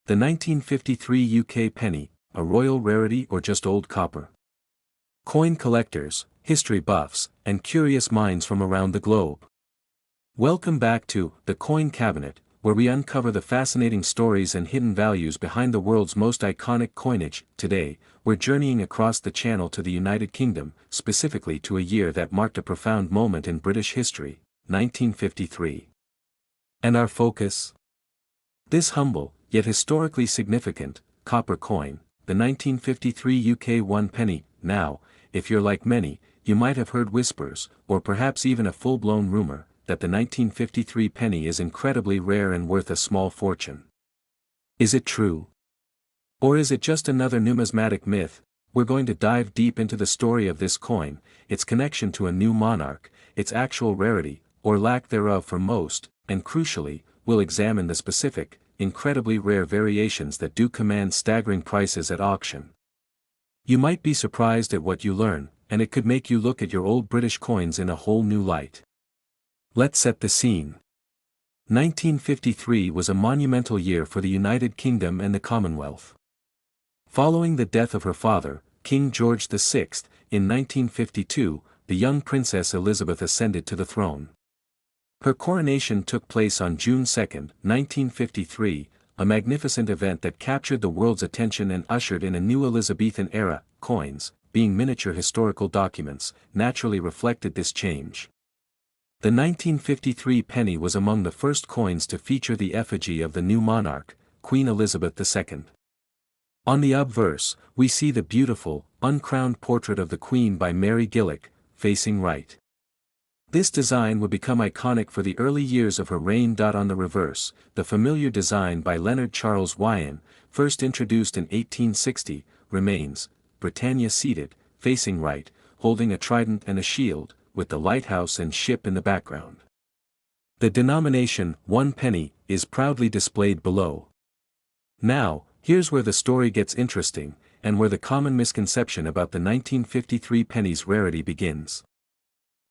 The 1953 UK penny, a royal rarity or just old copper? Coin collectors, history buffs, and curious minds from around the globe. Welcome back to The Coin Cabinet, where we uncover the fascinating stories and hidden values behind the world's most iconic coinage. Today, we're journeying across the Channel to the United Kingdom, specifically to a year that marked a profound moment in British history, 1953. And our focus? This humble, yet historically significant, copper coin, the 1953 UK 1 penny. Now, if you're like many, you might have heard whispers, or perhaps even a full-blown rumor, that the 1953 penny is incredibly rare and worth a small fortune. Is it true? Or is it just another numismatic myth? We're going to dive deep into the story of this coin, its connection to a new monarch, its actual rarity, or lack thereof for most, and crucially, we'll examine the specific, incredibly rare variations that do command staggering prices at auction. You might be surprised at what you learn, and it could make you look at your old British coins in a whole new light. Let's set the scene. 1953 was a monumental year for the United Kingdom and the Commonwealth. Following the death of her father, King George VI, in 1952, the young Princess Elizabeth ascended to the throne. Her coronation took place on June 2, 1953, a magnificent event that captured the world's attention and ushered in a new Elizabethan era. Coins, being miniature historical documents, naturally reflected this change. The 1953 penny was among the first coins to feature the effigy of the new monarch, Queen Elizabeth II. On the obverse, we see the beautiful, uncrowned portrait of the Queen by Mary Gillick, facing right. This design would become iconic for the early years of her reign. On the reverse, the familiar design by Leonard Charles Wyon, first introduced in 1860, remains, Britannia seated, facing right, holding a trident and a shield, with the lighthouse and ship in the background. The denomination, 1 penny, is proudly displayed below. Now, here's where the story gets interesting, and where the common misconception about the 1953 penny's rarity begins.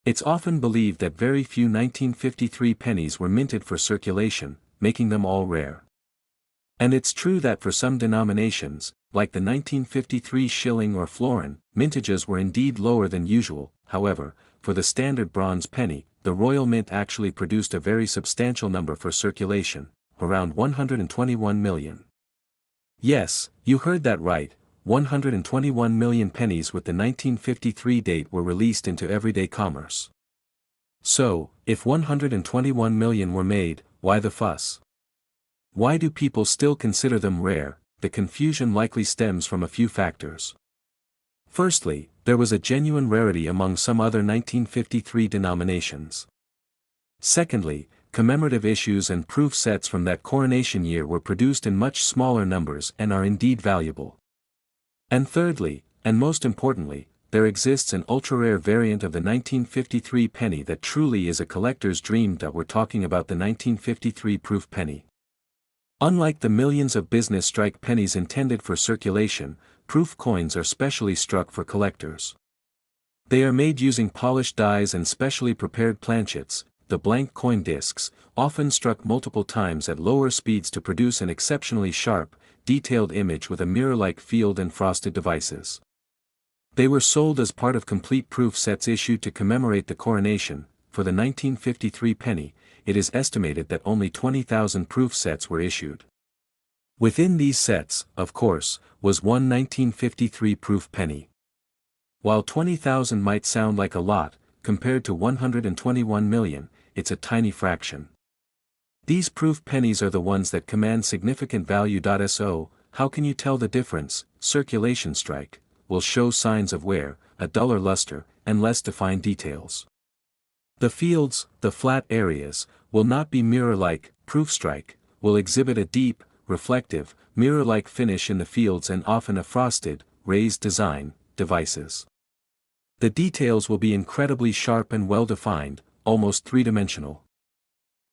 It's often believed that very few 1953 pennies were minted for circulation, making them all rare. And it's true that for some denominations, like the 1953 shilling or florin, mintages were indeed lower than usual. However, for the standard bronze penny, the Royal Mint actually produced a very substantial number for circulation, around 121 million. Yes, you heard that right, 121 million pennies with the 1953 date were released into everyday commerce. So, if 121 million were made, why the fuss? Why do people still consider them rare? The confusion likely stems from a few factors. Firstly, there was a genuine rarity among some other 1953 denominations. Secondly, commemorative issues and proof sets from that coronation year were produced in much smaller numbers and are indeed valuable. And thirdly, and most importantly, there exists an ultra-rare variant of the 1953 penny that truly is a collector's dream. We're talking about the 1953 proof penny. Unlike the millions of business strike pennies intended for circulation, proof coins are specially struck for collectors. They are made using polished dies and specially prepared planchets, the blank coin discs, often struck multiple times at lower speeds to produce an exceptionally sharp, detailed image with a mirror-like field and frosted devices. They were sold as part of complete proof sets issued to commemorate the coronation. For the 1953 penny, it is estimated that only 20,000 proof sets were issued. Within these sets, of course, was one 1953 proof penny. While 20,000 might sound like a lot, compared to 121 million, it's a tiny fraction. These proof pennies are the ones that command significant value. So, how can you tell the difference? Circulation strike will show signs of wear, a duller luster, and less defined details. The fields, the flat areas, will not be mirror-like. Proof strike will exhibit a deep, reflective, mirror-like finish in the fields and often a frosted, raised design. Devices. The details will be incredibly sharp and well-defined, almost three-dimensional.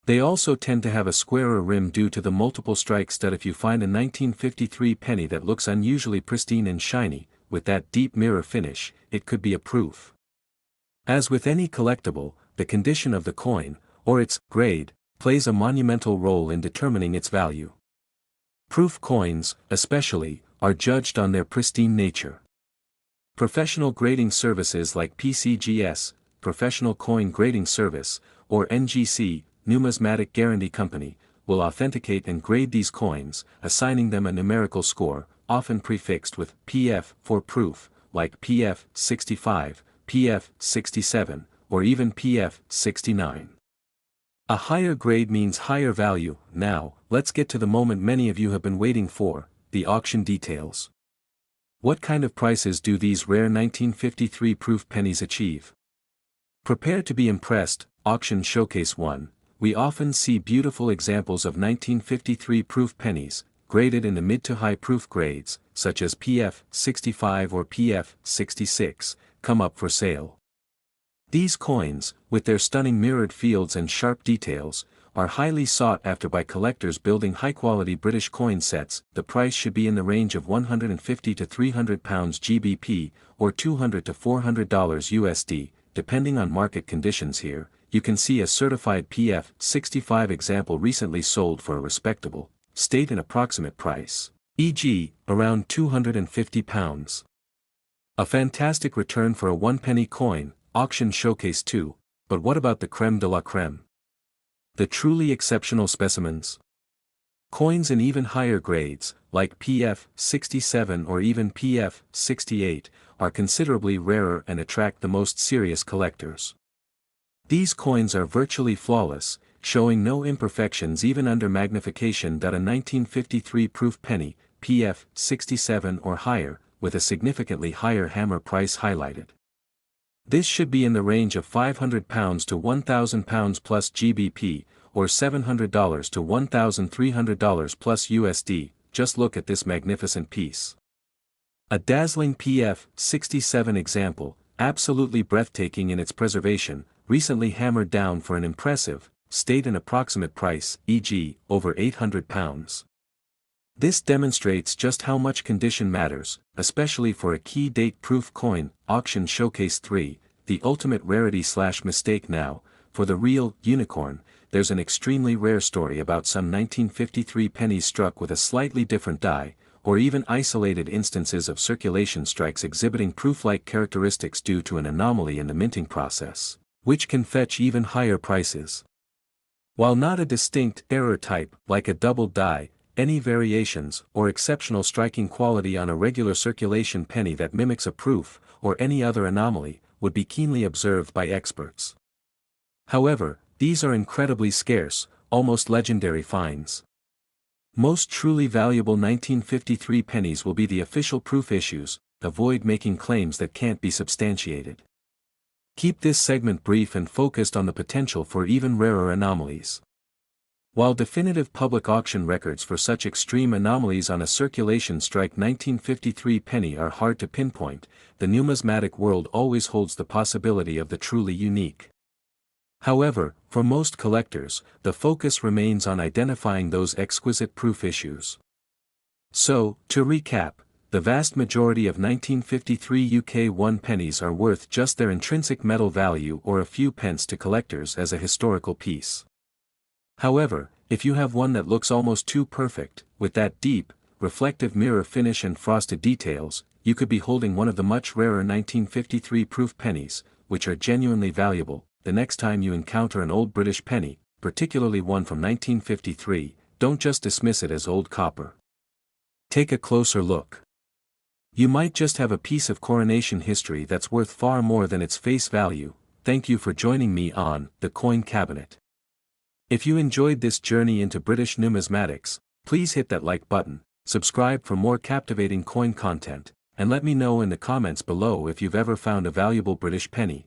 They also tend to have a squarer rim due to the multiple strikes. If you find a 1953 penny that looks unusually pristine and shiny, with that deep mirror finish, it could be a proof. As with any collectible, the condition of the coin, or its grade, plays a monumental role in determining its value. Proof coins, especially, are judged on their pristine nature. Professional grading services like PCGS, Professional Coin Grading Service, or NGC, Numismatic Guarantee Company, will authenticate and grade these coins, assigning them a numerical score, often prefixed with PF for proof, like PF 65, PF 67, or even PF 69. A higher grade means higher value. Now, let's get to the moment many of you have been waiting for, the auction details. What kind of prices do these rare 1953 proof pennies achieve? Prepare to be impressed. Auction Showcase 1. We often see beautiful examples of 1953 proof pennies, graded in the mid to high proof grades, such as PF 65 or PF 66, come up for sale. These coins, with their stunning mirrored fields and sharp details, are highly sought after by collectors building high-quality British coin sets. The price should be in the range of £150 to £300 GBP, or $200 to $400 USD, depending on market conditions. Here, you can see a certified PF 65 example recently sold for a respectable, state and approximate price, e.g., around £250. A fantastic return for a one-penny coin. Auction Showcase 2, but what about the creme de la creme? The truly exceptional specimens? Coins in even higher grades, like PF 67 or even PF 68, are considerably rarer and attract the most serious collectors. These coins are virtually flawless, showing no imperfections even under magnification. A 1953 proof penny, PF 67 or higher, with a significantly higher hammer price highlighted. This should be in the range of £500 to £1,000 plus GBP, or $700 to $1,300 plus USD. Just look at this magnificent piece. A dazzling PF 67 example, absolutely breathtaking in its preservation, recently hammered down for an impressive, state and approximate price, e.g., over £800. This demonstrates just how much condition matters, especially for a key date proof coin. Auction Showcase 3, the ultimate rarity/mistake. Now, for the real unicorn, there's an extremely rare story about some 1953 pennies struck with a slightly different die, or even isolated instances of circulation strikes exhibiting proof-like characteristics due to an anomaly in the minting process, which can fetch even higher prices. While not a distinct error type like a double die, any variations or exceptional striking quality on a regular circulation penny that mimics a proof, or any other anomaly, would be keenly observed by experts. However, these are incredibly scarce, almost legendary finds. Most truly valuable 1953 pennies will be the official proof issues. Avoid making claims that can't be substantiated. Keep this segment brief and focused on the potential for even rarer anomalies. While definitive public auction records for such extreme anomalies on a circulation strike 1953 penny are hard to pinpoint, the numismatic world always holds the possibility of the truly unique. However, for most collectors, the focus remains on identifying those exquisite proof issues. So, to recap, the vast majority of 1953 UK 1 pennies are worth just their intrinsic metal value or a few pence to collectors as a historical piece. However, if you have one that looks almost too perfect, with that deep, reflective mirror finish and frosted details, you could be holding one of the much rarer 1953 proof pennies, which are genuinely valuable. The next time you encounter an old British penny, particularly one from 1953, don't just dismiss it as old copper. Take a closer look. You might just have a piece of coronation history that's worth far more than its face value. Thank you for joining me on The Coin Cabinet. If you enjoyed this journey into British numismatics, please hit that like button, subscribe for more captivating coin content, and let me know in the comments below if you've ever found a valuable British penny.